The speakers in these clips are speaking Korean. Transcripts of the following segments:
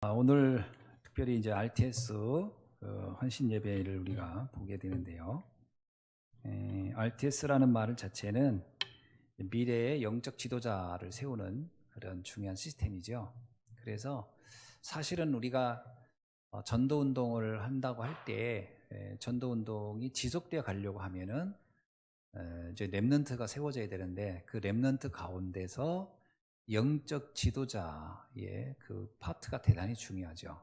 오늘 특별히 이제 RTS 헌신 예배를 우리가 보게 되는데요. RTS라는 말 자체는 미래의 영적 지도자를 세우는 그런 중요한 시스템이죠. 그래서 사실은 우리가 전도 운동을 한다고 할 때 전도 운동이 지속되어 가려고 하면은 이제 렘넌트가 세워져야 되는데 그 렘넌트 가운데서 영적 지도자의 그 파트가 대단히 중요하죠.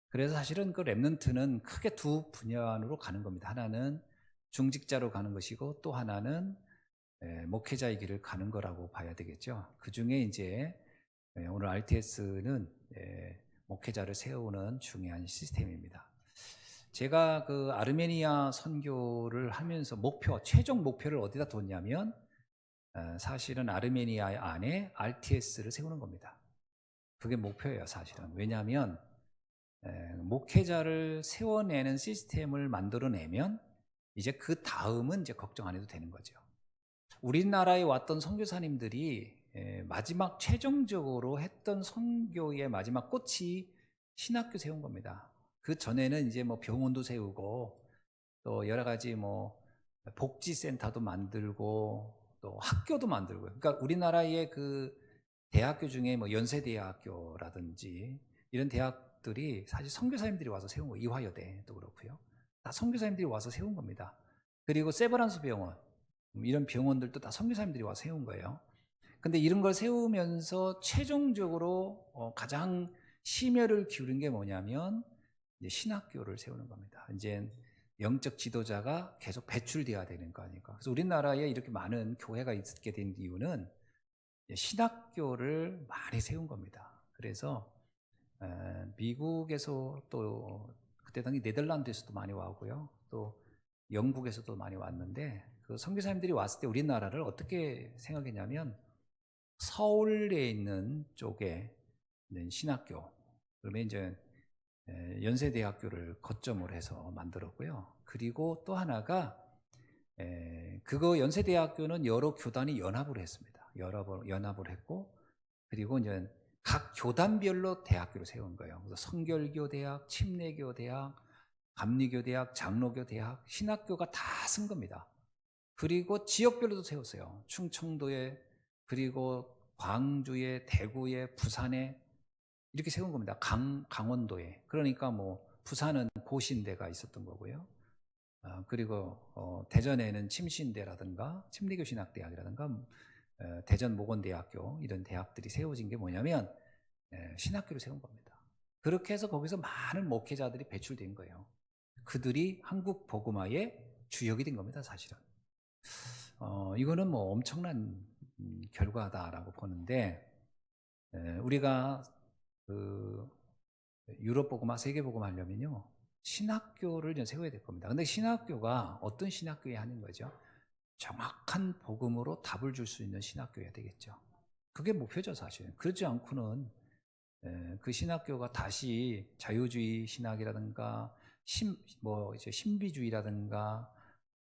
그래서 사실은 그 렘넌트는 크게 두 분야로 가는 겁니다. 하나는 중직자로 가는 것이고 또 하나는 목회자의 길을 가는 거라고 봐야 되겠죠. 그 중에 이제 오늘 RTS는 목회자를 세우는 중요한 시스템입니다. 제가 그 아르메니아 선교를 하면서 최종 목표를 어디다 뒀냐면 사실은 아르메니아 안에 RTS를 세우는 겁니다. 그게 목표예요, 사실은. 왜냐하면 목회자를 세워내는 시스템을 만들어내면 이제 그 다음은 이제 걱정 안 해도 되는 거죠. 우리나라에 왔던 선교사님들이 마지막 최종적으로 했던 선교의 마지막 꽃이 신학교 세운 겁니다. 그 전에는 이제 뭐 병원도 세우고 또 여러 가지 뭐 복지센터도 만들고 또 학교도 만들고. 그러니까 우리나라의 그 대학교 중에 뭐 연세대학교라든지 이런 대학들이 사실 선교사님들이 와서 세운 거, 이화여대도 그렇고요. 다 선교사님들이 와서 세운 겁니다. 그리고 세브란스 병원, 이런 병원들도 다 선교사님들이 와서 세운 거예요. 근데 이런 걸 세우면서 최종적으로 가장 심혈을 기울인 게 뭐냐면 이제 신학교를 세우는 겁니다. 이제 영적 지도자가 계속 배출돼야 되는 거 아닙니까? 그래서 우리나라에 이렇게 많은 교회가 있게 된 이유는 신학교를 많이 세운 겁니다. 그래서 미국에서 또 그때 당시 네덜란드에서도 많이 와고요. 또 영국에서도 많이 왔는데 그 선교사님들이 왔을 때 우리나라를 어떻게 생각했냐면 서울에 있는 쪽에 있는 신학교, 그러면 이제 연세대학교를 거점으로 해서 만들었고요. 그리고 또 하나가 그거 연세대학교는 여러 교단이 연합을 했습니다. 연합을 했고, 그리고 이제 각 교단별로 대학교를 세운 거예요. 그래서 성결교 대학, 침례교 대학, 감리교 대학, 장로교 대학, 신학교가 다 쓴 겁니다. 그리고 지역별로도 세웠어요. 충청도에, 그리고 광주에, 대구에, 부산에 이렇게 세운 겁니다. 강원도에. 그러니까 뭐 부산은 고신대가 있었던 거고요. 그리고 대전에는 침신대라든가 침례교 신학대학이라든가 대전 모건대학교 이런 대학들이 세워진 게 뭐냐면 신학교를 세운 겁니다. 그렇게 해서 거기서 많은 목회자들이 배출된 거예요. 그들이 한국 복음화의 주역이 된 겁니다, 사실은. 이거는 뭐 엄청난 결과다라고 보는데 우리가 그 유럽 복음화, 세계 복음화 하려면요 신학교를 이제 세워야 될 겁니다. 근데 신학교가 어떤 신학교에 하는 거죠? 정확한 복음으로 답을 줄 수 있는 신학교여야 되겠죠. 그게 목표죠, 사실. 그렇지 않고는 그 신학교가 다시 자유주의 신학이라든가 이제 신비주의라든가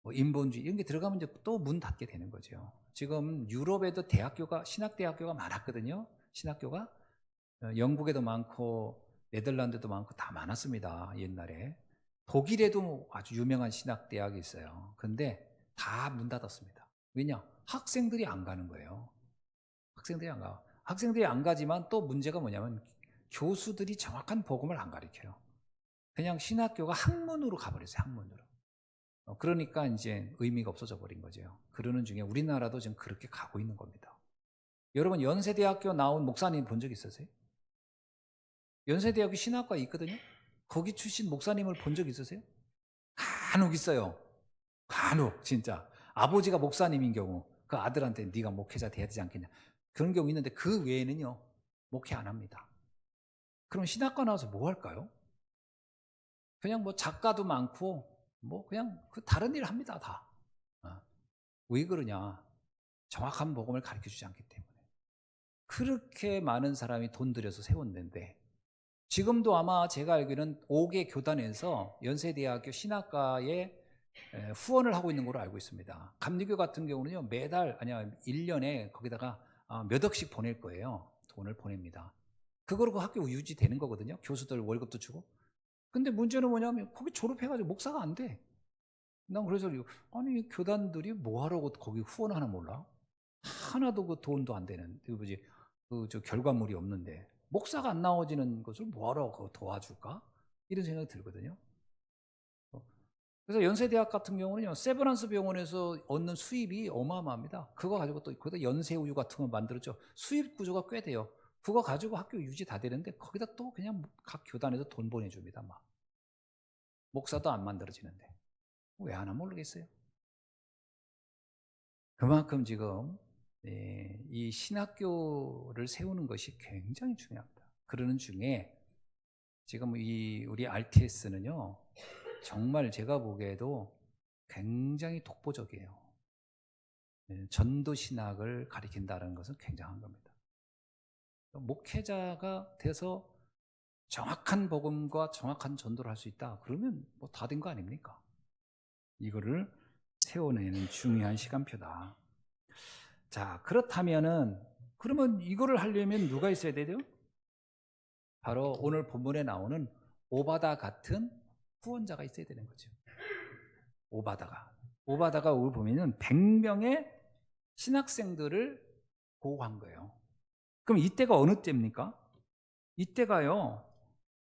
뭐 인본주의 이런 게 들어가면 이제 또 문 닫게 되는 거죠. 지금 유럽에도 신학대학교가 많았거든요. 신학교가 영국에도 많고 네덜란드도 많고 다 많았습니다. 옛날에. 독일에도 아주 유명한 신학대학이 있어요. 근데 다 문 닫았습니다. 왜냐? 학생들이 안 가는 거예요. 학생들이 안 가. 학생들이 안 가지만 또 문제가 뭐냐면 교수들이 정확한 복음을 안 가르쳐요. 그냥 신학교가 학문으로 가버렸어요. 학문으로. 그러니까 이제 의미가 없어져 버린 거죠. 그러는 중에 우리나라도 지금 그렇게 가고 있는 겁니다. 여러분 연세대학교 나온 목사님 본 적 있으세요? 연세대학교 신학과에 있거든요. 거기 출신 목사님을 본 적 있으세요? 간혹 있어요. 간혹 진짜. 아버지가 목사님인 경우 그 아들한테 네가 목회자 돼야 되지 않겠냐. 그런 경우 있는데 그 외에는요. 목회 안 합니다. 그럼 신학과 나와서 뭐 할까요? 그냥 뭐 작가도 많고 뭐 그냥 그 다른 일 합니다. 다. 왜 그러냐. 정확한 복음을 가르쳐 주지 않기 때문에. 그렇게 많은 사람이 돈 들여서 세운 데인데 지금도 아마 제가 알기로는 5개 교단에서 연세대학교 신학과에 후원을 하고 있는 걸로 알고 있습니다. 감리교 같은 경우는요, 매달, 아니야, 1년에 거기다가 몇 억씩 보낼 거예요. 돈을 보냅니다. 그거로 그 학교 유지되는 거거든요. 교수들 월급도 주고. 근데 문제는 뭐냐면 거기 졸업해가지고 목사가 안 돼. 난 그래서 아니 교단들이 뭐 하라고 거기 후원 하나 몰라? 하나도 그 돈도 안 되는 그 뭐지 저 결과물이 없는데 목사가 안 나와지는 것을 뭐 하라고 도와줄까? 이런 생각이 들거든요. 그래서 연세대학 같은 경우는요, 세브란스 병원에서 얻는 수입이 어마어마합니다. 그거 가지고 또 거기다 연세우유 같은 거 만들었죠. 수입 구조가 꽤 돼요. 그거 가지고 학교 유지 다 되는데 거기다 또 그냥 각 교단에서 돈 보내줍니다. 막 목사도 안 만들어지는데 왜 하나 모르겠어요. 그만큼 지금 이 신학교를 세우는 것이 굉장히 중요합니다. 그러는 중에 지금 우리 RTS는요, 정말 제가 보기에도 굉장히 독보적이에요. 전도 신학을 가리킨다는 것은 굉장한 겁니다. 목회자가 돼서 정확한 복음과 정확한 전도를 할 수 있다. 그러면 뭐 다 된 거 아닙니까? 이거를 세워내는 중요한 시간표다. 자, 그렇다면은 그러면 이거를 하려면 누가 있어야 되죠? 바로 오늘 본문에 나오는 오바다 같은 후원자가 있어야 되는 거죠. 오바다가 오늘 보면은 100명의 신학생들을 보호한 거예요. 그럼 이때가 어느 때입니까? 이때가요,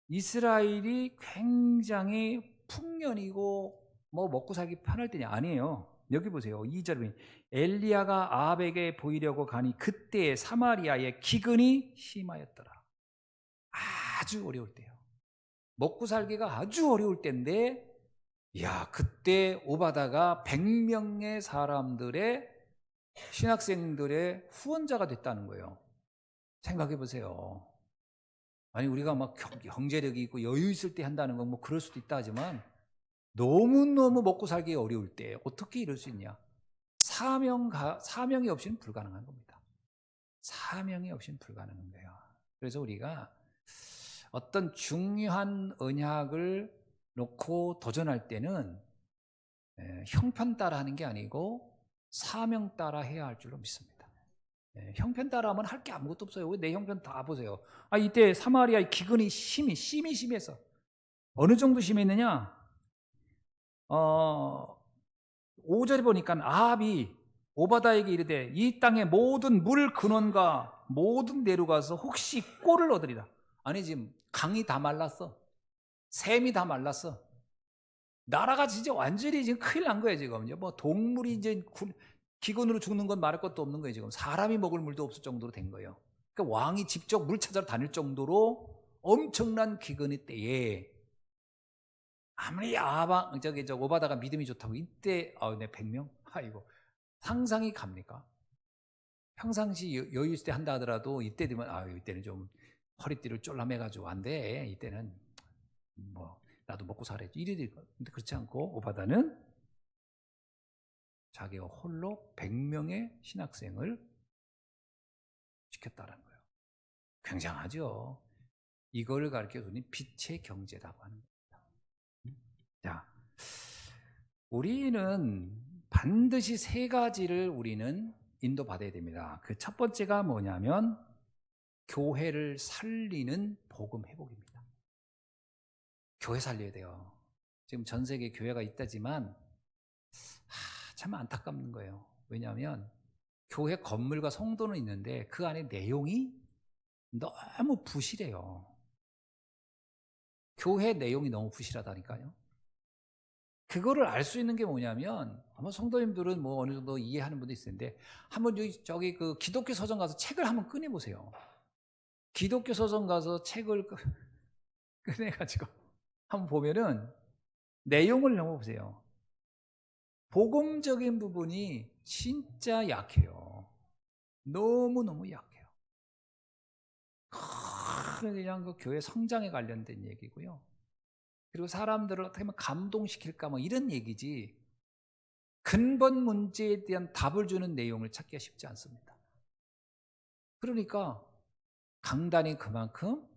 이스라엘이 굉장히 풍년이고 뭐 먹고 살기 편할 때냐? 아니에요. 여기 보세요. 2절에 엘리야가 아합에게 보이려고 가니 그때 사마리아의 기근이 심하였더라. 아주 어려울 때요. 먹고 살기가 아주 어려울 때인데, 야, 그때 오바다가 100명의 사람들의 신학생들의 후원자가 됐다는 거예요. 생각해 보세요. 아니 우리가 막 경제력이 있고 여유 있을 때 한다는 건 뭐 그럴 수도 있다 하지만 너무너무 먹고 살기 어려울 때 어떻게 이럴 수 있냐? 사명이 없이는 불가능한 겁니다. 사명이 없이는 불가능한 거예요. 그래서 우리가 어떤 중요한 언약을 놓고 도전할 때는 형편 따라 하는 게 아니고 사명 따라 해야 할 줄로 믿습니다. 형편 따라하면 할 게 아무것도 없어요. 내 형편 다 보세요. 이때 사마리아의 기근이 심해서 어느 정도 심했느냐? 5절에 보니까 아합이 오바다에게 이르되 이 땅의 모든 물 근원과 모든 내로 가서 혹시 꼴을 얻으리라. 아니 지금 강이 다 말랐어. 샘이 다 말랐어. 나라가 진짜 완전히 지금 큰일 난 거예요 지금. 뭐 동물이 이제 기근으로 죽는 건 말할 것도 없는 거예요 지금. 사람이 먹을 물도 없을 정도로 된 거예요. 그러니까 왕이 직접 물 찾아러 다닐 정도로 엄청난 기근의 때에 아무리 오바다가 믿음이 좋다고 이때 내 100명? 아이고 상상이 갑니까? 평상시 여유 있을 때 한다 하더라도 이때 되면 이때는 좀 허리띠를 쫄라매가지고 안 돼. 이때는 뭐 나도 먹고 살아야지 이래 될 거예요. 근데 그렇지 않고 오바다는 자기가 홀로 100명의 신학생을 지켰다는 거예요. 굉장하죠. 이걸 가르쳐주니 빛의 경제라고 하는 겁니다. 자, 우리는 반드시 세 가지를 우리는 인도받아야 됩니다. 그 첫 번째가 뭐냐면 교회를 살리는 복음 회복입니다. 교회 살려야 돼요. 지금 전 세계에 교회가 있다지만 참 안타깝는 거예요. 왜냐하면 교회 건물과 성도는 있는데 그 안에 내용이 너무 부실해요. 교회 내용이 너무 부실하다니까요. 그거를 알 수 있는 게 뭐냐면 아마 성도님들은 뭐 어느 정도 이해하는 분도 있을 텐데 한번 저기 그 기독교 서점 가서 책을 한번 꺼내 보세요. 기독교 서점 가서 책을 꺼내 가지고 한번 보면은 내용을 한번 보세요. 복음적인 부분이 진짜 약해요. 너무너무 약해요. 그냥 그 교회 성장에 관련된 얘기고요. 그리고 사람들을 어떻게 하면 감동시킬까 뭐 이런 얘기지 근본 문제에 대한 답을 주는 내용을 찾기가 쉽지 않습니다. 그러니까 강단이 그만큼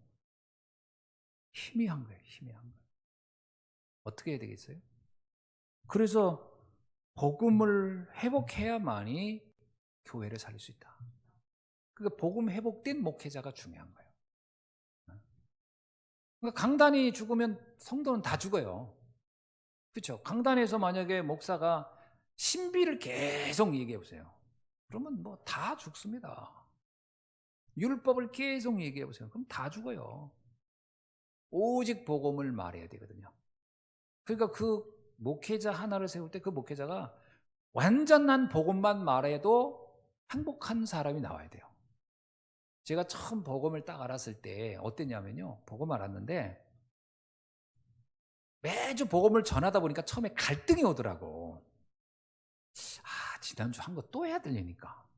희미한 거예요. 희미한 거예요. 어떻게 해야 되겠어요? 그래서 복음을 회복해야만이 교회를 살릴 수 있다. 그러니까 복음 회복된 목회자가 중요한 거예요. 그러니까 강단이 죽으면 성도는 다 죽어요. 그렇죠? 강단에서 만약에 목사가 신비를 계속 얘기해 보세요. 그러면 뭐 다 죽습니다. 율법을 계속 얘기해 보세요. 그럼 다 죽어요. 오직 복음을 말해야 되거든요. 그러니까 그 목회자 하나를 세울 때 그 목회자가 완전한 복음만 말해도 행복한 사람이 나와야 돼요. 제가 처음 복음을 딱 알았을 때 어땠냐면요. 복음 알았는데 매주 복음을 전하다 보니까 처음에 갈등이 오더라고. 아, 지난주 한 거 또 해야 되려니까.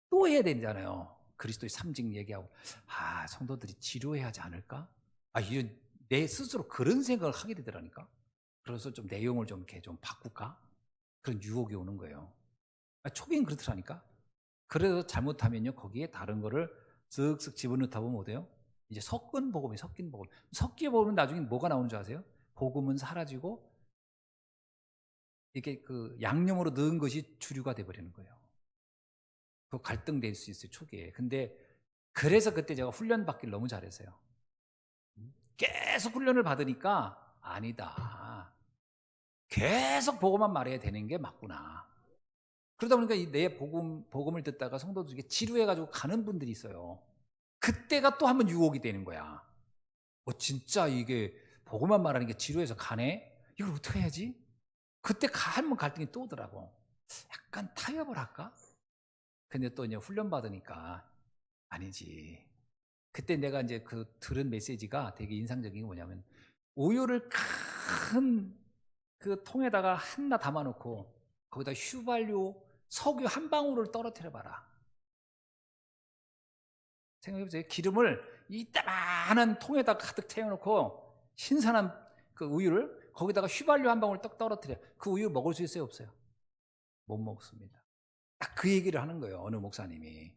또 해야 되잖아요. 그리스도의 삼직 얘기하고. 아, 성도들이 지루해야 하지 않을까? 아, 이런 내 스스로 그런 생각을 하게 되더라니까. 그래서 좀 내용을 좀 이렇게 좀 바꿀까? 그런 유혹이 오는 거예요. 아, 초기엔 그렇더라니까. 그래서 잘못하면요, 거기에 다른 거를 쓱쓱 집어넣다 보면 어때요? 이제 섞은 복음이 섞인 복음. 섞여 보면 나중에 뭐가 나오는 줄 아세요? 복음은 사라지고 이게 그 양념으로 넣은 것이 주류가 돼버리는 거예요. 그 갈등될 수 있어요, 초기에. 근데 그래서 그때 제가 훈련 받기를 너무 잘했어요. 계속 훈련을 받으니까 아니다. 계속 복음만 말해야 되는 게 맞구나. 그러다 보니까 내 복음을 듣다가 성도들 중에 지루해가지고 가는 분들이 있어요. 그때가 또 한번 유혹이 되는 거야. 진짜 이게 복음만 말하는 게 지루해서 가네? 이걸 어떻게 해야지? 그때 한번 갈등이 또 오더라고. 약간 타협을 할까? 근데 또 이제 훈련 받으니까 아니지. 그때 내가 이제 그 들은 메시지가 되게 인상적인 게 뭐냐면 우유를 큰 그 통에다가 하나 담아놓고 거기다 휘발유, 석유 한 방울을 떨어뜨려 봐라. 생각해보세요. 기름을 이따만한 통에다 가득 채워놓고 신선한 그 우유를 거기다가 휘발유 한 방울 떡 떨어뜨려. 그 우유 먹을 수 있어요, 없어요? 못 먹습니다. 딱 그 얘기를 하는 거예요, 어느 목사님이.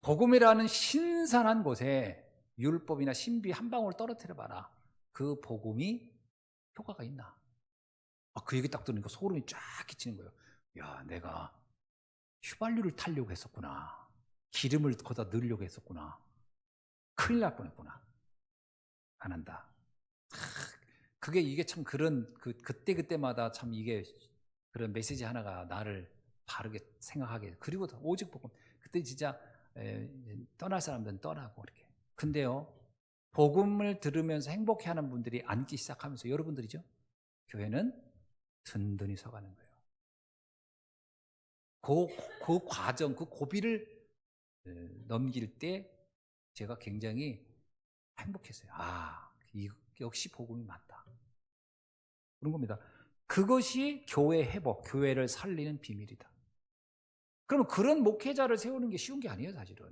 복음이라는 신선한 곳에 율법이나 신비 한 방울 떨어뜨려 봐라. 그 복음이 효과가 있나? 그 얘기 딱 들으니까 소름이 쫙 끼치는 거예요. 야, 내가 휘발유를 타려고 했었구나. 기름을 거기다 넣으려고 했었구나. 큰일 날 뻔했구나. 안 한다. 그게 이게 참 그런 그때마다 참 이게 그런 메시지 하나가 나를 바르게 생각하게. 그리고 오직 복음. 그때 진짜 떠날 사람들은 떠나고 이렇게. 근데요, 복음을 들으면서 행복해하는 분들이 앉기 시작하면서 여러분들이죠. 교회는 든든히 서가는 거예요. 그 과정, 그 고비를 넘길 때 제가 굉장히 행복했어요. 역시 복음이 맞다. 그런 겁니다. 그것이 교회 회복, 교회를 살리는 비밀이다. 그러면 그런 목회자를 세우는 게 쉬운 게 아니에요, 사실은.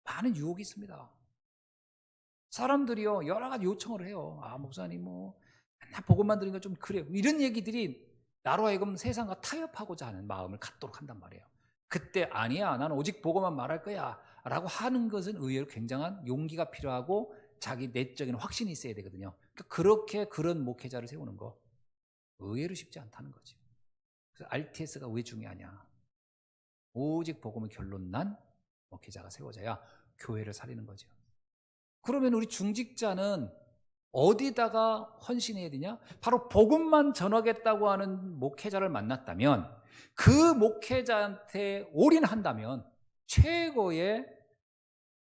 많은 유혹이 있습니다. 사람들이요, 여러 가지 요청을 해요. 목사님, 맨날 복음만 들으니까 좀 그래요. 이런 얘기들이 나로 하여금 세상과 타협하고자 하는 마음을 갖도록 한단 말이에요. 그때 아니야, 나는 오직 복음만 말할 거야 라고 하는 것은 의외로 굉장한 용기가 필요하고 자기 내적인 확신이 있어야 되거든요. 그렇게 그런 목회자를 세우는 거 의외로 쉽지 않다는 거죠. 그래서 RTS가 왜 중요하냐? 오직 복음의 결론 난 목회자가 세워져야 교회를 살리는 거죠. 그러면 우리 중직자는 어디다가 헌신해야 되냐? 바로 복음만 전하겠다고 하는 목회자를 만났다면 그 목회자한테 올인한다면 최고의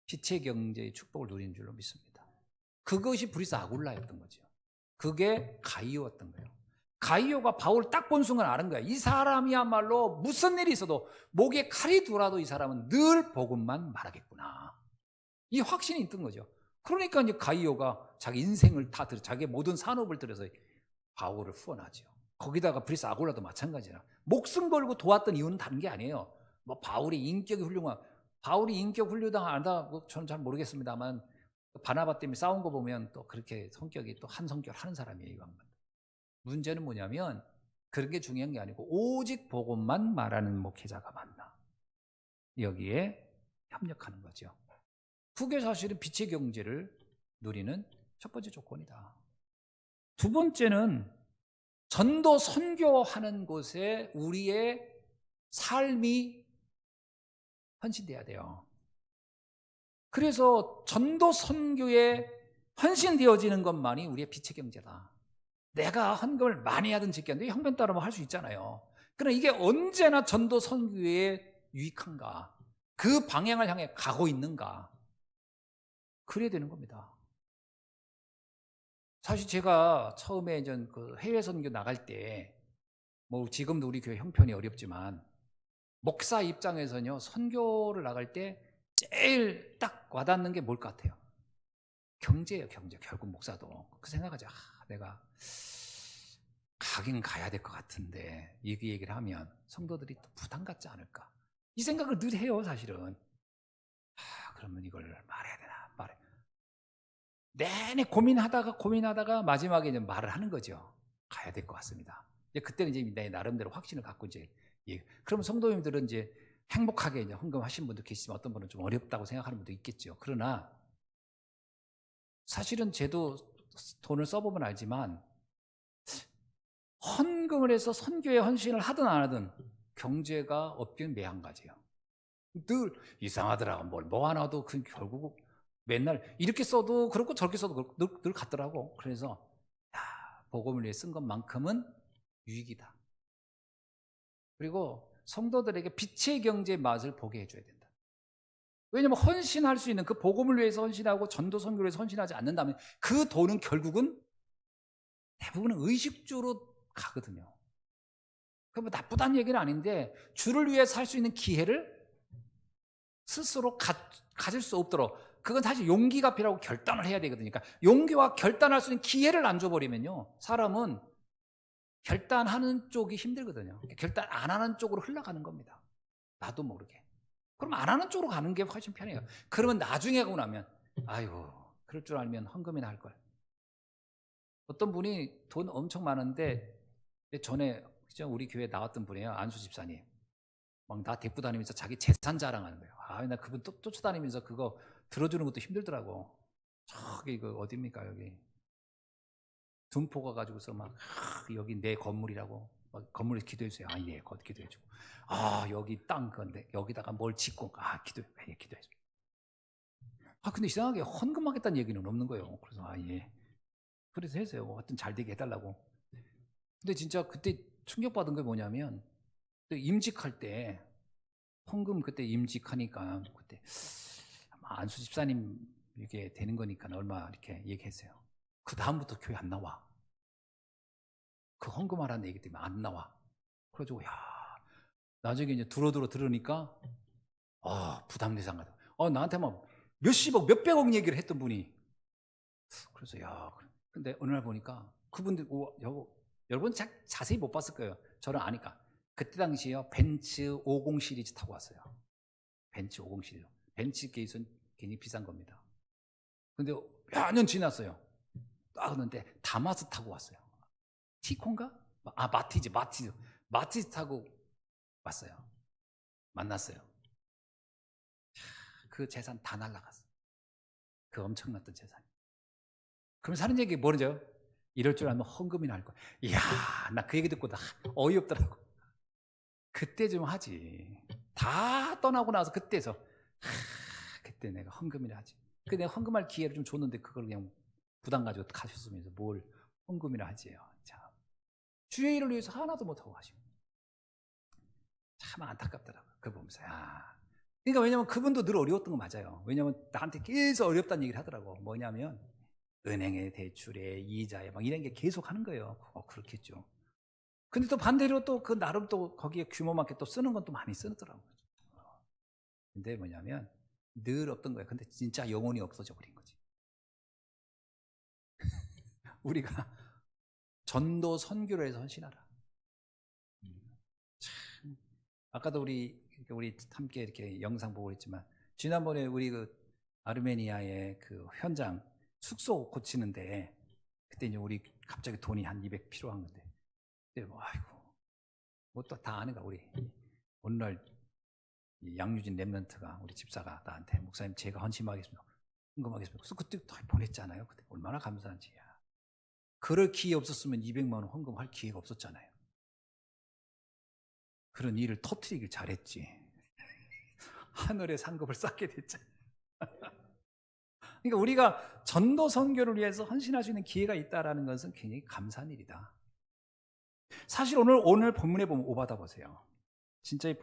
빛의 경제의 축복을 누리는 줄로 믿습니다. 그것이 브리스 아굴라였던 거죠. 그게 가이오였던 거예요. 가이오가 바울 딱 본 순간 아는 거야. 이 사람이야말로 무슨 일이 있어도 목에 칼이 들어와도 이 사람은 늘 복음만 말하겠구나. 이 확신이 있던 거죠. 그러니까 이제 가이오가 자기 인생을 다 자기 모든 산업을 들여서 바울을 후원하죠. 거기다가 브리스 아굴라도 마찬가지라. 목숨 걸고 도왔던 이유는 다른 게 아니에요. 바울이 인격이 훌륭한, 바울이 인격 훌륭하다 저는 잘 모르겠습니다만 바나바 때문에 싸운 거 보면 또 그렇게 성격이 또 한 성격 하는 사람이에요. 문제는 뭐냐면 그런 게 중요한 게 아니고 오직 복음만 말하는 목회자가 맞나? 여기에 협력하는 거죠. 그게 사실은 빛의 경제를 누리는 첫 번째 조건이다. 두 번째는 전도 선교하는 곳에 우리의 삶이 헌신돼야 돼요. 그래서 전도 선교에 헌신되어지는 것만이 우리의 빛의 경제다. 내가 헌금을 많이 하든 적게 하든 형편 따르면 할 수 있잖아요. 그러나 이게 언제나 전도 선교에 유익한가? 그 방향을 향해 가고 있는가? 그래야 되는 겁니다. 사실 제가 처음에 그 해외 선교 나갈 때, 뭐 지금도 우리 교회 형편이 어렵지만, 목사 입장에서는요, 선교를 나갈 때 제일 딱 와닿는 게 뭘 것 같아요? 경제예요, 경제. 결국 목사도. 그 생각하죠. 내가 가긴 가야 될 것 같은데, 이 얘기를 하면 성도들이 또 부담 갖지 않을까? 이 생각을 늘 해요, 사실은. 그러면 이걸 말해야 되나, 내내 고민하다가 마지막에 이제 말을 하는 거죠. 가야 될 것 같습니다. 이제 그때는 이제 내 나름대로 확신을 갖고 이제, 그러면 성도님들은 이제 행복하게 이제 헌금하신 분도 계시지만 어떤 분은 좀 어렵다고 생각하는 분도 있겠죠. 그러나 사실은 저도 돈을 써보면 알지만 헌금을 해서 선교에 헌신을 하든 안 하든 경제가 없기는 매한가지예요. 늘 이상하더라고. 뭐 하나도 결국 맨날 이렇게 써도 그렇고 저렇게 써도 그렇고 늘 같더라고. 그래서 복음을 위해 쓴 것만큼은 유익이다. 그리고 성도들에게 빛의 경제의 맛을 보게 해줘야 된다. 왜냐하면 헌신할 수 있는 그 복음을 위해서 헌신하고 전도 선교를 위해서 헌신하지 않는다면 그 돈은 결국은 대부분은 의식주로 가거든요. 그 뭐 나쁘다는 얘기는 아닌데 주를 위해 살 수 있는 기회를 스스로 가질 수 없도록, 그건 사실 용기가 필요하고 결단을 해야 되거든요. 그러니까 용기와 결단할 수 있는 기회를 안 줘버리면요, 사람은 결단하는 쪽이 힘들거든요. 결단 안 하는 쪽으로 흘러가는 겁니다. 나도 모르게. 그럼 안 하는 쪽으로 가는 게 훨씬 편해요. 그러면 나중에 하고 나면 아이고, 그럴 줄 알면 헌금이나 할 걸. 어떤 분이 돈 엄청 많은데 전에 우리 교회 나왔던 분이에요. 안수 집사님. 막 나 데리고 다니면서 자기 재산 자랑하는 거예요. 나 그분 쫓아다니면서 그거 들어주는 것도 힘들더라고. 저기 어딥니까, 여기 둔포 가가지고서 막 여기 내 건물이라고 막 건물에 기도해주세요. 예, 거기 기도해주고. 여기 땅 건데 여기다가 뭘 짓고 기도해줘. 근데 이상하게 헌금하겠다는 얘기는 없는 거예요. 그래서 예, 그래서 했어요. 하여튼 잘 되게 해달라고. 근데 진짜 그때 충격받은 게 뭐냐면, 그때 임직할 때 헌금 그때 임직하니까 그때 안수 집사님 이게 되는 거니까 얼마 이렇게 얘기했어요. 그 다음부터 교회 안 나와. 그 헌금하라는 얘기 때문에 안 나와. 그래가지고 나중에 이제 두루두루 들으니까 부담되상 같아. 나한테 막 몇십억 몇백억 얘기를 했던 분이. 그래서 근데 어느 날 보니까 그분들 여러분 자세히 못 봤을 거예요. 저는 아니까. 그때 당시에요, 벤츠 50 시리즈 타고 왔어요. 벤츠 50 시리즈. 벤츠 기술은 굉장히 비싼 겁니다. 근데 몇 년 지났어요. 그런데 다마스 타고 왔어요. 티콘가? 마티즈 타고 왔어요. 만났어요. 그 재산 다 날라갔어. 그 엄청났던 재산. 그럼 사는 얘기 뭐죠? 이럴 줄 알면 헌금이나 할 거야. 이야, 나 그 얘기 듣고 나 어이없더라고. 그때 좀 하지. 다 떠나고 나서 그때서 그때 내가 헌금이나 하지. 그 내가 헌금할 기회를 좀 줬는데 그걸 그냥 부담 가지고 가셨으면서 뭘 헌금이나 하지요. 참, 주의 일을 위해서 하나도 못하고 가시고 참 안타깝더라고요. 그거 보면서. 그러니까 왜냐면 그분도 늘 어려웠던 거 맞아요. 왜냐면 나한테 계속 어렵다는 얘기를 하더라고. 뭐냐면 은행의 대출에 이자에 막 이런 게 계속 하는 거예요. 그렇겠죠. 근데 또 반대로 또 그 나름 또 거기에 규모만큼 또 쓰는 건 또 많이 쓰더라고요. 근데 뭐냐면 늘 없던 거예요. 근데 진짜 영혼이 없어져 버린 거지. 우리가 전도 선교를 해서 헌신하라. 참, 아까도 우리 함께 이렇게 영상 보고 있지만, 지난번에 우리 그 아르메니아의 그 현장 숙소 고치는데, 그때 이제 우리 갑자기 돈이 한 200 필요한 건데, 그때 뭐 또 다 아는가, 우리 오늘날 양유진 랩런트가 우리 집사가 나한테 목사님 제가 헌신하겠습니다. 헌금하겠습니다. 그래서 그때 다 보냈잖아요. 그때 얼마나 감사한지. 그럴 기회 없었으면 200만 원 헌금할 기회가 없었잖아요. 그런 일을 터뜨리길 잘했지. 하늘의 상급을 쌓게 됐잖아요. 그러니까 우리가 전도 선교를 위해서 헌신할 수 있는 기회가 있다는 것은 굉장히 감사한 일이다. 사실 오늘 본문에 보면 오바다 보세요. 진짜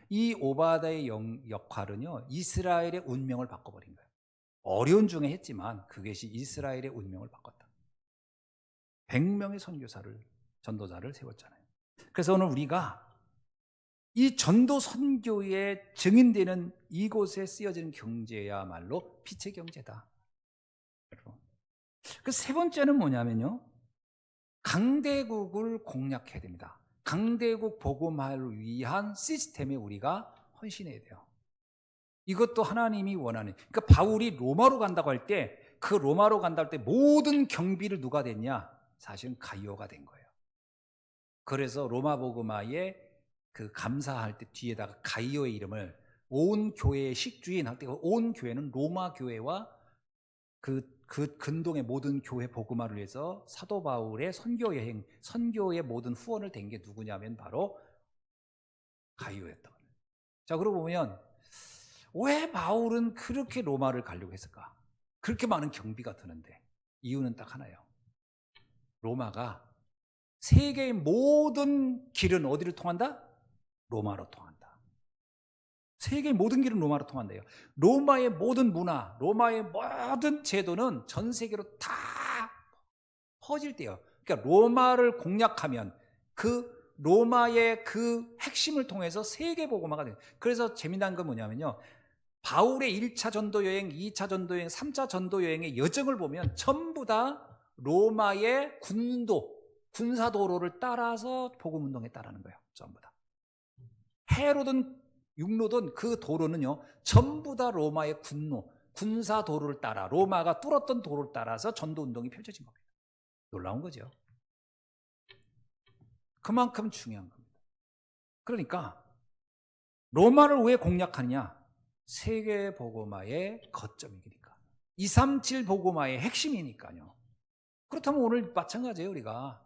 이 오바다의 역할은요, 이스라엘의 운명을 바꿔버린 거예요. 어려운 중에 했지만 그것이 이스라엘의 운명을 바꿨다. 100명의 전도자를 세웠잖아요. 그래서 오늘 우리가 이 전도 선교에 증인되는 이곳에 쓰여지는 경제야말로 빛의 경제다. 그 세 번째는 뭐냐면요, 강대국을 공략해야 됩니다. 강대국 복음화를 위한 시스템에 우리가 헌신해야 돼요. 이것도 하나님이 원하는. 그러니까 바울이 로마로 간다고 할 때, 그 로마로 간다고 할 때 모든 경비를 누가 됐냐? 사실은 가이오가 된 거예요. 그래서 로마 복음화에 그 감사할 때 뒤에다가 가이오의 이름을 온 교회의 식주인 할 때 온 교회는 로마 교회와 그 근동의 모든 교회 복음화를 위해서 사도 바울의 선교 여행, 선교의 모든 후원을 댄 게 누구냐면 바로 가이오였던 거예요. 자, 그러고 보면 왜 바울은 그렇게 로마를 가려고 했을까? 그렇게 많은 경비가 드는데 이유는 딱 하나예요. 로마가 세계의 모든 길은 어디를 통한다? 로마로 통한다. 세계의 모든 길은 로마로 통한대요. 로마의 모든 문화, 로마의 모든 제도는 전 세계로 다 퍼질 때요. 그러니까 로마를 공략하면 그 로마의 그 핵심을 통해서 세계 복음화가 돼요. 그래서 재미난 건 뭐냐면요, 바울의 1차 전도 여행, 2차 전도 여행, 3차 전도 여행의 여정을 보면 전부 다 로마의 군사도로를 따라서 복음운동에 따르는 거예요. 전부 다. 해로든 육로든 그 도로는요, 전부 다 로마의 군사도로를 따라, 로마가 뚫었던 도로를 따라서 전도운동이 펼쳐진 겁니다. 놀라운 거죠. 그만큼 중요한 겁니다. 그러니까 로마를 왜 공략하느냐? 세계 복음화의 거점이니까. 237 복음화의 핵심이니까요. 그렇다면 오늘 마찬가지예요. 우리가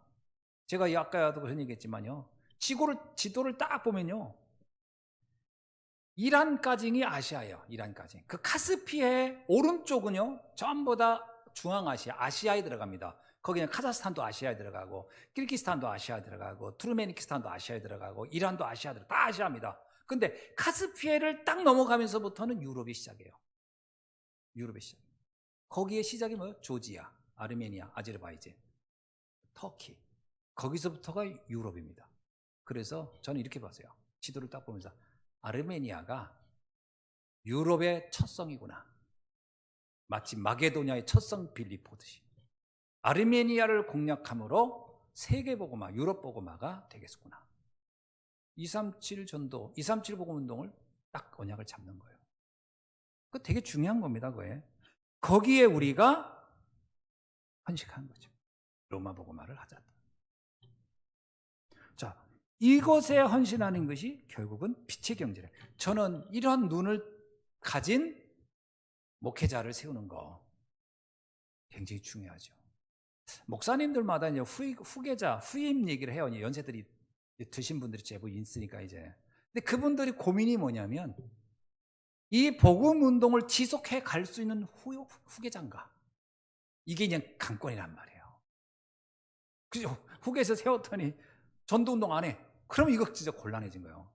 제가 아까도 그런 얘기했지만요, 지도를 딱 보면요, 이란까지는 아시아예요. 이란까지. 그 카스피의 오른쪽은요, 전부 다 중앙아시아, 아시아에 들어갑니다. 거기는 카자흐스탄도 아시아에 들어가고, 키르기스탄도 아시아에 들어가고, 투르메니키스탄도 아시아에 들어가고, 이란도 아시아에 들어가고, 다 아시아입니다. 근데 카스피해를 딱 넘어가면서부터는 유럽이 시작이에요. 유럽의 시작. 거기에 시작이 뭐예요? 조지아, 아르메니아, 아제르바이잔, 터키. 거기서부터가 유럽입니다. 그래서 저는 이렇게 봤어요. 지도를 딱 보면서 아르메니아가 유럽의 첫 성이구나. 마치 마게도냐의 첫 성 빌립보듯이 아르메니아를 공략함으로 세계 복음화, 유럽 복음화가 되겠구나. 237 전도, 237 복음 운동을 딱 언약을 잡는 거예요. 그거 되게 중요한 겁니다. 그게. 거기에 우리가 헌식한 거죠. 로마 복음화를 하자. 자, 이것에 헌신하는 것이 결국은 빛의 경제래. 저는 이러한 눈을 가진 목회자를 세우는 거 굉장히 중요하죠. 목사님들마다 이제 후계자, 후임 얘기를 해요. 연세들이 드신 분들이 제법 있으니까 이제. 근데 그분들이 고민이 뭐냐면 이 복음 운동을 지속해 갈 수 있는 후계자인가? 이게 그냥 관건이란 말이에요. 그죠? 후계에서 세웠더니 전도 운동 안 해. 그럼 이거 진짜 곤란해진 거예요.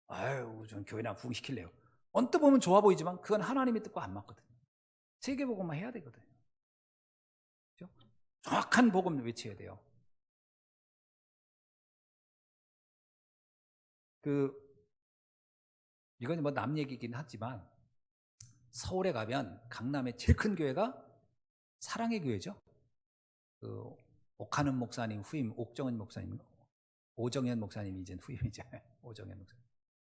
아유, 전 교회나 부흥시킬래요. 언뜻 보면 좋아 보이지만 그건 하나님의 뜻과 안 맞거든요. 세계 복음만 해야 되거든요. 그렇죠? 정확한 복음 외쳐야 돼요. 이건 뭐 남 얘기긴 하지만 서울에 가면 강남의 제일 큰 교회가 사랑의 교회죠. 옥하는 목사님 후임 오정현 목사님이 이제 후임이죠. 오정현 목사님.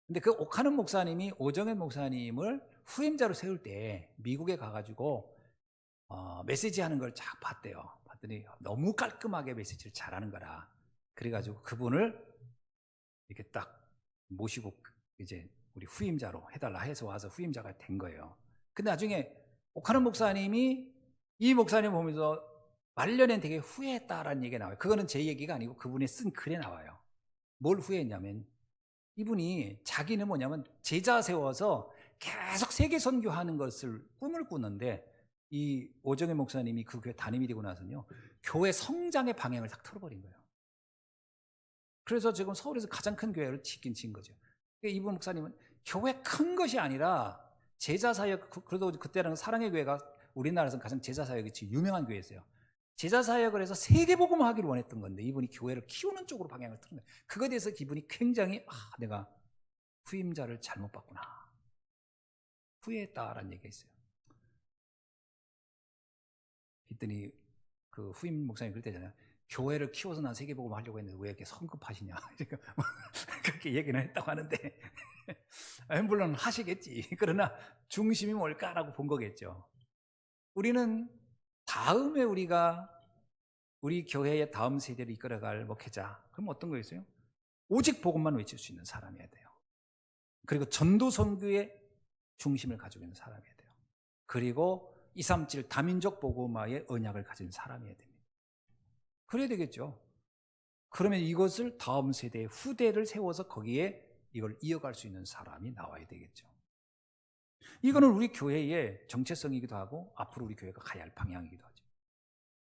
근데 그 옥하는 목사님이 오정현 목사님을 후임자로 세울 때 미국에 가가지고 메시지 하는 걸 쫙 봤대요. 봤더니 너무 깔끔하게 메시지를 잘하는 거라. 그래가지고 그분을 이렇게 딱 모시고 이제 우리 후임자로 해달라 해서 와서 후임자가 된 거예요. 근데 나중에 옥하는 목사님이 이 목사님 보면서 말년엔 되게 후회했다라는 얘기가 나와요. 그거는 제 얘기가 아니고 그분이 쓴 글에 나와요. 뭘 후회했냐면 이분이 자기는 뭐냐면 제자 세워서 계속 세계 선교하는 것을 꿈을 꾸는데 이 오정현 목사님이 그 교회 담임이 되고 나서는요, 교회 성장의 방향을 딱 틀어버린 거예요. 그래서 지금 서울에서 가장 큰 교회를 짓긴 진 거죠. 그러니까 이분 목사님은 교회 큰 것이 아니라 제자사역, 그래도 그때는 사랑의 교회가 우리나라에서 가장 제자사역이 유명한 교회였어요. 제자사역을 해서 세계복음화하기를 원했던 건데 이분이 교회를 키우는 쪽으로 방향을 틀은 거예요. 그거에 대해서 이분이 굉장히 내가 후임자를 잘못 봤구나, 후회했다라는 얘기가 있어요. 그랬더니 그 후임 목사님이 그랬대잖아요. 교회를 키워서 난 세계복음 하려고 했는데 왜 이렇게 성급하시냐 그렇게 얘기는 했다고 하는데 물론 하시겠지. 그러나 중심이 뭘까라고 본 거겠죠. 우리는 다음에 우리가 우리 교회의 다음 세대를 이끌어갈 목회자, 그럼 어떤 거였어요? 오직 복음만 외칠 수 있는 사람이어야 돼요. 그리고 전도 선교의 중심을 가지고 있는 사람이어야 돼요. 그리고 237 다민족 복음화의 언약을 가진 사람이어야 됩니다. 그래야 되겠죠. 그러면 이것을 다음 세대의 후대를 세워서 거기에 이걸 이어갈 수 있는 사람이 나와야 되겠죠. 이거는 우리 교회의 정체성이기도 하고 앞으로 우리 교회가 가야 할 방향이기도 하죠.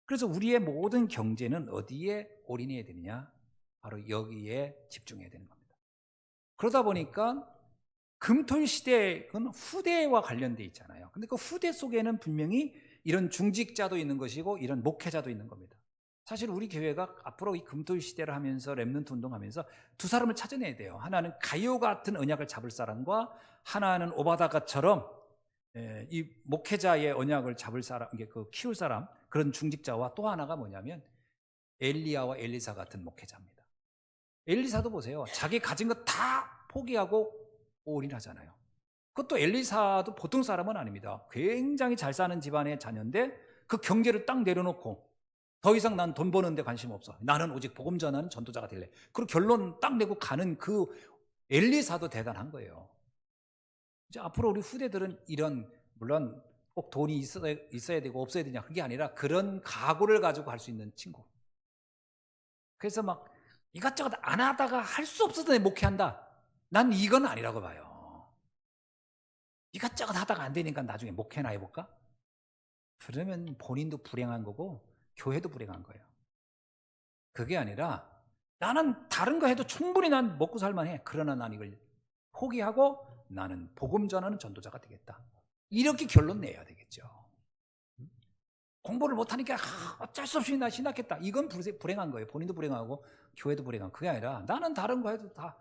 그래서 우리의 모든 경제는 어디에 올인해야 되느냐? 바로 여기에 집중해야 되는 겁니다. 그러다 보니까 금토일 시대는 후대와 관련되어 있잖아요. 근데 그 후대 속에는 분명히 이런 중직자도 있는 것이고 이런 목회자도 있는 겁니다. 사실 우리 교회가 앞으로 이 금토일 시대를 하면서 렘넌트 운동하면서 두 사람을 찾아내야 돼요. 하나는 가요 같은 언약을 잡을 사람과 하나는 오바다가처럼 이 목회자의 언약을 잡을 사람, 그 키울 사람, 그런 중직자와 또 하나가 뭐냐면 엘리야와 엘리사 같은 목회자입니다. 엘리사도 보세요. 자기 가진 거 다 포기하고 올인하잖아요. 그것도 엘리사도 보통 사람은 아닙니다. 굉장히 잘 사는 집안의 자녀인데 그 경제를 딱 내려놓고 더 이상 난 돈 버는데 관심 없어. 나는 오직 복음 전하는 전도자가 될래. 그리고 결론 딱 내고 가는 그 엘리사도 대단한 거예요. 이제 앞으로 우리 후대들은 이런, 물론 꼭 돈이 있어야 되고 없어야 되냐 그게 아니라 그런 각오를 가지고 할 수 있는 친구. 그래서 막 이것저것 안 하다가 할 수 없어서 내 목회한다. 난 이건 아니라고 봐요. 이것저것 하다가 안 되니까 나중에 목회나 해볼까? 그러면 본인도 불행한 거고 교회도 불행한 거예요. 그게 아니라 나는 다른 거 해도 충분히 난 먹고 살만해. 그러나 난 이걸 포기하고 나는 복음 전하는 전도자가 되겠다. 이렇게 결론 내야 되겠죠. 공부를 못하니까 어쩔 수 없이 나 신학했다. 이건 불행한 거예요. 본인도 불행하고 교회도 불행한. 그게 아니라 나는 다른 거 해도 다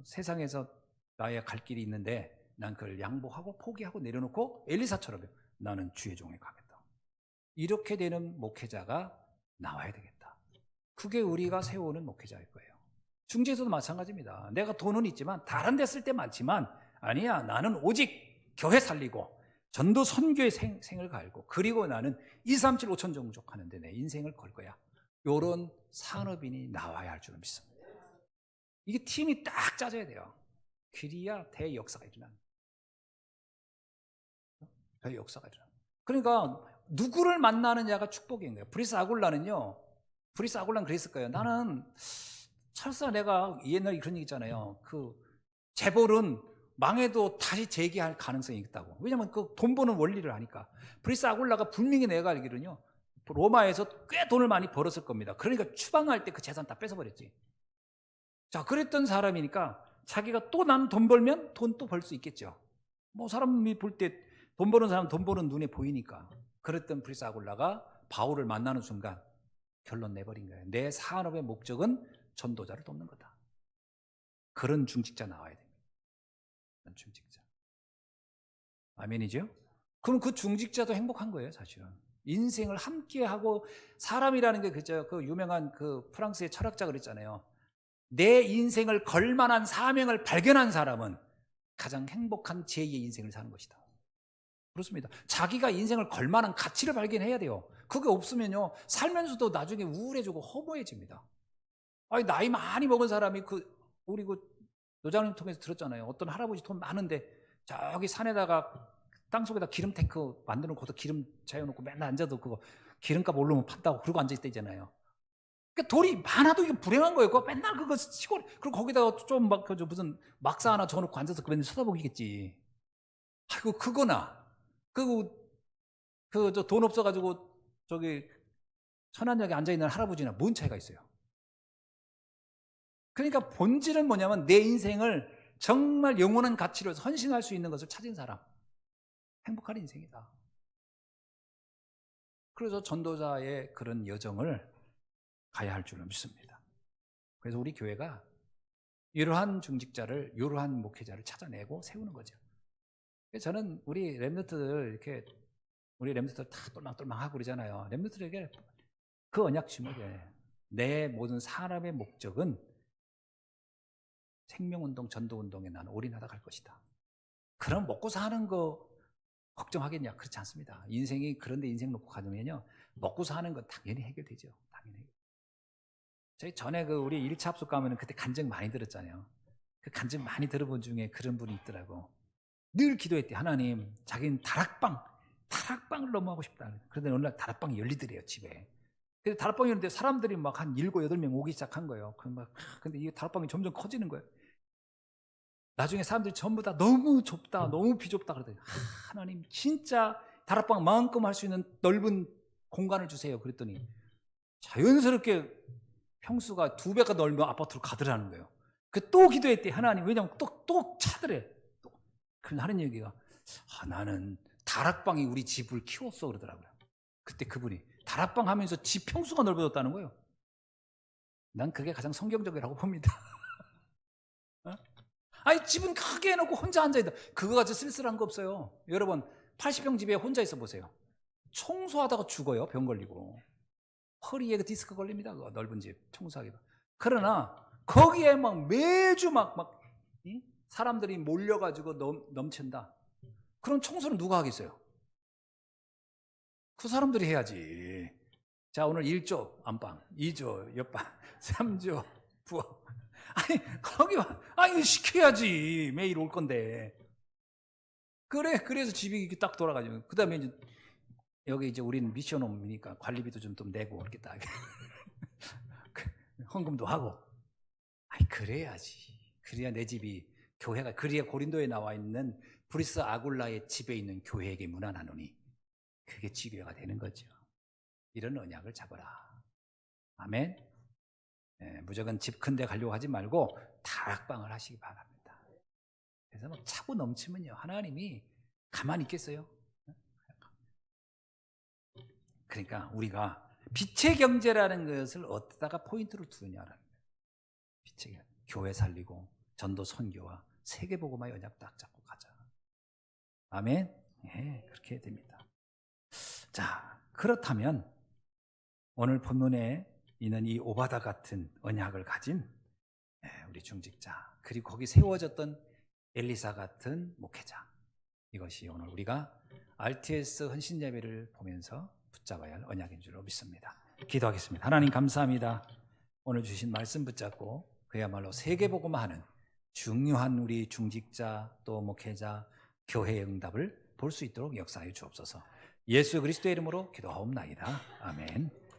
세상에서 나의 갈 길이 있는데 난 그걸 양보하고 포기하고 내려놓고 엘리사처럼 나는 주의 종에 가겠다. 이렇게 되는 목회자가 나와야 되겠다. 그게 우리가 세우는 목회자일 거예요. 중재에서도 마찬가지입니다. 내가 돈은 있지만 다른 데 쓸 때 많지만 아니야, 나는 오직 교회 살리고 전도 선교의 생을 갈고 그리고 나는 237 5천 종족 하는데 내 인생을 걸 거야. 이런 산업인이 나와야 할 줄은 믿습니다. 이게 팀이 딱 짜져야 돼요. 그래야 대역사가 일어납니다. 대역사가 일어납니다. 그러니까 누구를 만나느냐가 축복인 거예요. 브리스 아굴라는요, 브리스 아굴라는 그랬을 거예요. 나는 설사 내가 옛날에 그런 얘기 있잖아요. 그 재벌은 망해도 다시 재기할 가능성이 있다고. 왜냐하면 그 돈 버는 원리를 아니까. 브리스 아굴라가 분명히 내가 알기로는요, 로마에서 꽤 돈을 많이 벌었을 겁니다. 그러니까 추방할 때 그 재산 다 뺏어버렸지. 자, 그랬던 사람이니까 자기가 또 난 돈 벌면 돈 또 벌 수 있겠죠. 뭐 사람이 볼 때 돈 버는 사람 돈 버는 눈에 보이니까. 그랬던 브리스 아굴라가 바울을 만나는 순간 결론 내버린 거예요. 내 산업의 목적은 전도자를 돕는 거다. 그런 중직자 나와야 됩니다. 그런 중직자. 아멘이죠? 그럼 그 중직자도 행복한 거예요, 사실은. 인생을 함께하고 사람이라는 게 그죠? 그 유명한 그 프랑스의 철학자 그랬잖아요. 내 인생을 걸만한 사명을 발견한 사람은 가장 행복한 제2의 인생을 사는 것이다. 그렇습니다. 자기가 인생을 걸만한 가치를 발견해야 돼요. 그게 없으면요, 살면서도 나중에 우울해지고 허무해집니다. 아니, 나이 많이 먹은 사람이 우리 노장님 통해서 들었잖아요. 어떤 할아버지 돈 많은데 저기 산에다가 땅속에다 기름 탱크 만들어 놓고 기름 채워놓고 맨날 앉아도 그거 기름값 오르면 판다고 그러고 앉아있다잖아요. 그러니까 돈이 많아도 이게 불행한 거예요. 그거 맨날 그거 시골, 그리고 거기다가 좀 무슨 막사 하나 적어놓고 앉아서 그랬는데 쳐다보기겠지. 아이고, 그거나. 그 저 돈 없어가지고 저기 천안역에 앉아 있는 할아버지나 뭔 차이가 있어요? 그러니까 본질은 뭐냐면 내 인생을 정말 영원한 가치로 헌신할 수 있는 것을 찾은 사람, 행복한 인생이다. 그래서 전도자의 그런 여정을 가야 할 줄로 믿습니다. 그래서 우리 교회가 이러한 중직자를, 이러한 목회자를 찾아내고 세우는 거죠. 그래서 저는 우리 렘넌트들 다 똘망똘망하고 그러잖아요. 렘넌트들에게 그 언약 주목에 내 모든 사람의 목적은 생명운동, 전도운동에 나는 올인하다 갈 것이다. 그럼 먹고 사는 거 걱정하겠냐? 그렇지 않습니다. 인생이 그런데 인생 놓고 가면요, 먹고 사는 건 당연히 해결되죠. 당연히. 저희 전에 우리 1차 합숙 가면 그때 간증 많이 들었잖아요. 그 간증 많이 들어본 중에 그런 분이 있더라고. 늘 기도했대. 하나님, 자기는 다락방을 너무 하고 싶다. 그런데 어느 날 다락방이 열리더래요, 집에. 근데 다락방이 열리는데 사람들이 막 한 7, 8명 오기 시작한 거예요. 근데 이 다락방이 점점 커지는 거예요. 나중에 사람들이 전부 다 너무 좁다, 너무 비좁다 그러더니 하나님 진짜 다락방 마음껏 할 수 있는 넓은 공간을 주세요. 그랬더니 자연스럽게 평수가 2배가 넓은 아파트로 가더라는 거예요. 또 기도했대. 하나님, 왜냐면 또 차더래. 그래서 하는 얘기가 나는 다락방이 우리 집을 키웠어 그러더라고요. 그때 그분이 다락방 하면서 집 평수가 넓어졌다는 거예요. 난 그게 가장 성경적이라고 봅니다. 아니, 집은 크게 해놓고 혼자 앉아있다. 그거 가지고 쓸쓸한 거 없어요. 여러분, 80평 집에 혼자 있어 보세요. 청소하다가 죽어요. 병 걸리고. 허리에 디스크 걸립니다. 그 넓은 집 청소하기도. 그러나 거기에 막 매주 사람들이 몰려가지고 넘친다. 그럼 청소는 누가 하겠어요? 그 사람들이 해야지. 자, 오늘 1조 안방, 2조 옆방, 3조 부엌. 아니 시켜야지. 매일 올 건데. 그래서 집이 이렇게 딱 돌아가죠. 그 다음에 이제 여기 이제 우리는 미션홈이니까 관리비도 좀 내고 이렇게 딱 헌금도 하고. 그래야지. 그래야 내 집이 교회가, 그래야 고린도에 나와 있는 브리스 아굴라의 집에 있는 교회에게 무난하노니 그게 지교회가 되는 거죠. 이런 언약을 잡아라. 아멘. 무조건 집 큰 데 가려고 하지 말고 다락방을 하시기 바랍니다. 그래서 막 차고 넘치면요, 하나님이 가만히 있겠어요? 그러니까 우리가 빛의 경제라는 것을 어디다가 포인트를 두느냐라는 거예요. 빛의 경제. 교회 살리고 전도 선교와 세계복음화의 언약 딱 잡고 가자. 아멘. 그렇게 됩니다. 자, 그렇다면 오늘 본문에 있는 이 오바다 같은 언약을 가진 우리 중직자, 그리고 거기 세워졌던 엘리사 같은 목회자, 이것이 오늘 우리가 RTS 헌신 예배를 보면서 붙잡아야 할 언약인 줄로 믿습니다. 기도하겠습니다. 하나님 감사합니다. 오늘 주신 말씀 붙잡고 그야말로 세계복음화하는 중요한 우리 중직자 또 목회자 교회의 응답을 볼 수 있도록 역사해 주옵소서. 예수 그리스도의 이름으로 기도하옵나이다. 아멘.